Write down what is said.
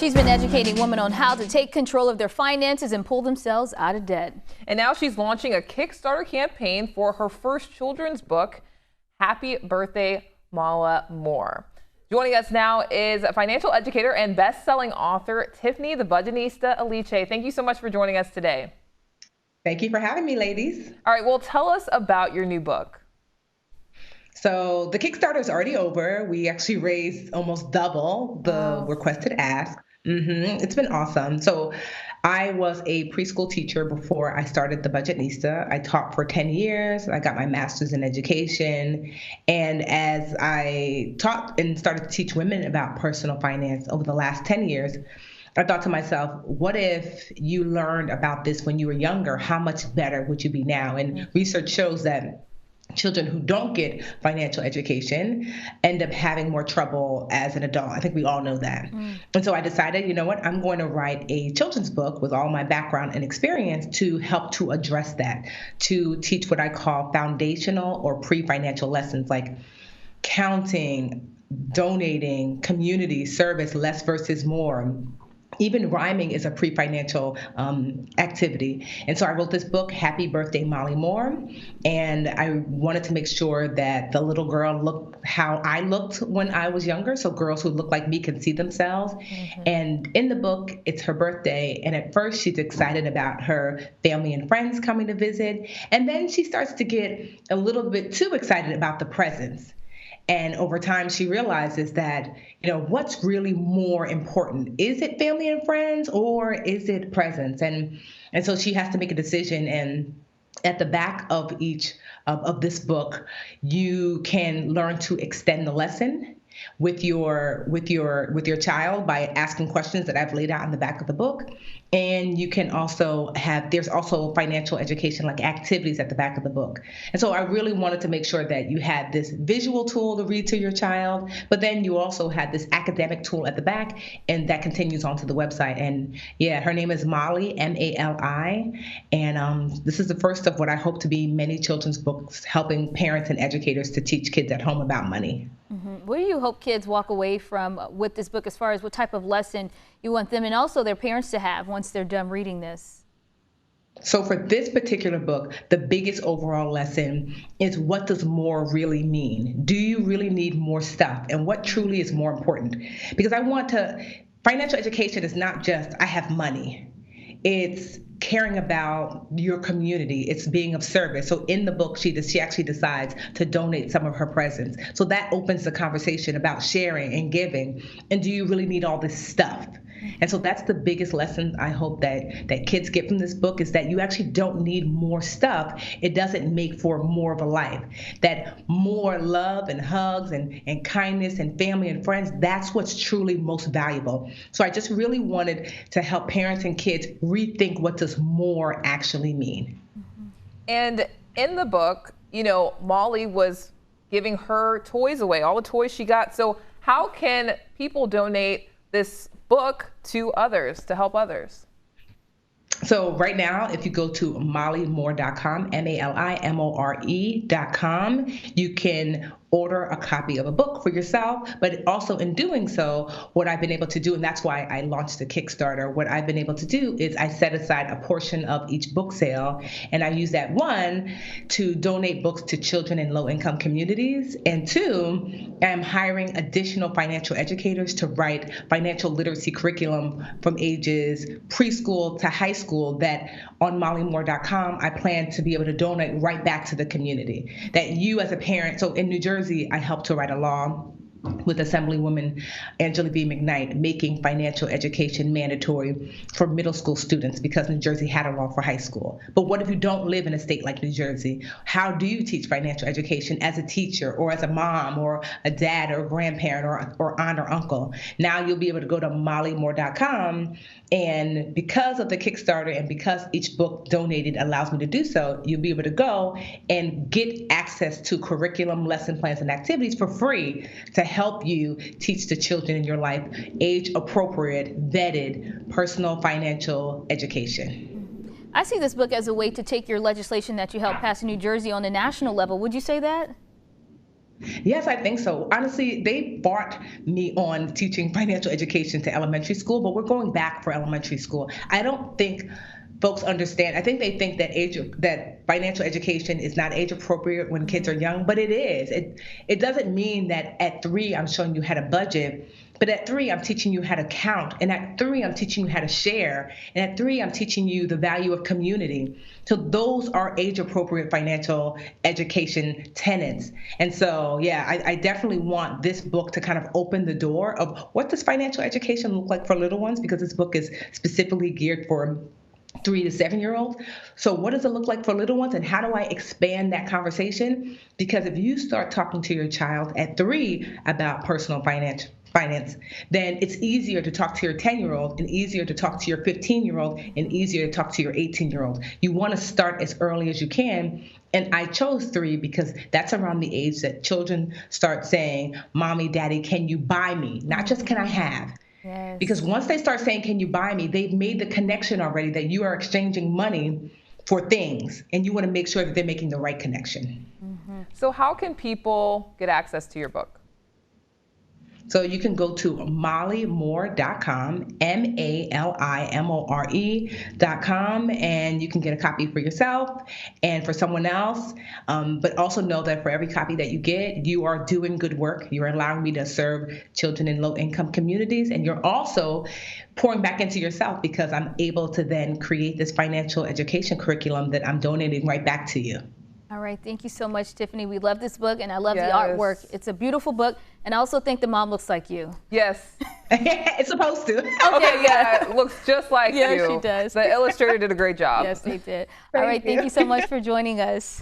She's been educating women on how to take control of their finances and pull themselves out of debt. And now she's launching a Kickstarter campaign for her first children's book, Happy Birthday, Mala Moore. Joining us now is a financial educator and best-selling author, Tiffany the Budgetnista Aliche. Thank you so much for joining us today. Thank you for having me, ladies. All right, well, tell us about your new book. So the Kickstarter is already over. We actually raised almost double the requested ask. It's been awesome. So I was a preschool teacher before I started the Budgetnista. I taught for 10 years. I got my master's in education. And as I taught and started to teach women about personal finance over the last 10 years, I thought to myself, what if you learned about this when you were younger? How much better would you be now? And research shows that children who don't get financial education end up having more trouble as an adult. I think we all know that. And so I decided, you know what, I'm going to write a children's book with all my background and experience to help to address that, to teach what I call foundational or pre-financial lessons like counting, donating, community service, less versus more. Even rhyming is a pre-financial activity. And so I wrote this book, Happy Birthday, Mala Moore. And I wanted to make sure that the little girl looked how I looked when I was younger. So girls who look like me can see themselves. And in the book, it's her birthday. And at first she's excited about her family and friends coming to visit. And then she starts to get a little bit too excited about the presents. And over time, she realizes that, you know, what's really more important? Is it family and friends or is it presents? And so she has to make a decision. And at the back of each of this book, you can learn to extend the lesson with your child by asking questions that I've laid out in the back of the book. And you can also there's also financial education like activities at the back of the book. And so I really wanted to make sure that you had this visual tool to read to your child, but then you also had this academic tool at the back, and that continues onto the website. And yeah, her name is Mali, M-A-L-I. And this is the first of what I hope to be many children's books helping parents and educators to teach kids at home about money. What do you hope kids walk away from with this book as far as what type of lesson you want them and also their parents to have once they're done reading this? So for this particular book, the biggest overall lesson is, what does more really mean? Do you really need more stuff? And what truly is more important? Because financial education is not just, I have money. It's caring about your community. It's being of service. So in the book, she actually decides to donate some of her presents. So that opens the conversation about sharing and giving. And do you really need all this stuff? And so that's the biggest lesson I hope that kids get from this book, is that you actually don't need more stuff. It doesn't make for more of a life. That more love and hugs and kindness and family and friends, that's what's truly most valuable. So I just really wanted to help parents and kids rethink what does more actually mean. And in the book, you know, Molly was giving her toys away, all the toys she got. So how can people donate this book to others, to help others? So right now, if you go to malimore.com, MALIMORE.com, you can order a copy of a book for yourself, but also in doing so, what I've been able to do, and that's why I launched the Kickstarter, what I've been able to do is I set aside a portion of each book sale, and I use that, one, to donate books to children in low-income communities, and two, I'm hiring additional financial educators to write financial literacy curriculum from ages preschool to high school that on malimore.com, I plan to be able to donate right back to the community. That you as a parent, so in New Jersey, I helped to write a law with Assemblywoman Angela V. McKnight, making financial education mandatory for middle school students because New Jersey had a law for high school. But what if you don't live in a state like New Jersey? How do you teach financial education as a teacher or as a mom or a dad or a grandparent or aunt or uncle? Now you'll be able to go to malimore.com, and because of the Kickstarter and because each book donated allows me to do so, you'll be able to go and get access to curriculum, lesson plans, and activities for free to help you teach the children in your life age-appropriate, vetted, personal financial education. I see this book as a way to take your legislation that you helped pass in New Jersey on the national level. Would you say that? Yes, I think so. Honestly, they bought me on teaching financial education to elementary school, but we're going back for elementary school. I don't think folks understand. I think they think that that financial education is not age appropriate when kids are young, but it is. It doesn't mean that at 3 I'm showing you how to budget, but at 3 I'm teaching you how to count, and at 3 I'm teaching you how to share, and at 3 I'm teaching you the value of community. So those are age appropriate financial education tenets. And so, yeah, I definitely want this book to kind of open the door of what does financial education look like for little ones, because this book is specifically geared for 3 to 7 year olds. So what does it look like for little ones, and how do I expand that conversation? Because if you start talking to your child at 3 about personal finance, then it's easier to talk to your 10-year-old and easier to talk to your 15-year-old and easier to talk to your 18-year-old. You want to start as early as you can. And I chose 3 because that's around the age that children start saying, Mommy, Daddy, can you buy me? Not just can I have. Yes. Because once they start saying, can you buy me, they've made the connection already that you are exchanging money for things, and you want to make sure that they're making the right connection. So how can people get access to your book? So you can go to mollymore.com, MALIMORE.com, and you can get a copy for yourself and for someone else. But also know that for every copy that you get, you are doing good work. You're allowing me to serve children in low-income communities, and you're also pouring back into yourself, because I'm able to then create this financial education curriculum that I'm donating right back to you. All right, thank you so much, Tiffany. We love this book, and I love the Yes. artwork. It's a beautiful book, and I also think the mom looks like you. Yes. It's supposed to. Okay, yeah, it looks just like Yeah, you. she does. The illustrator did a great job. Yes, they did. All right, thank you so much for joining us.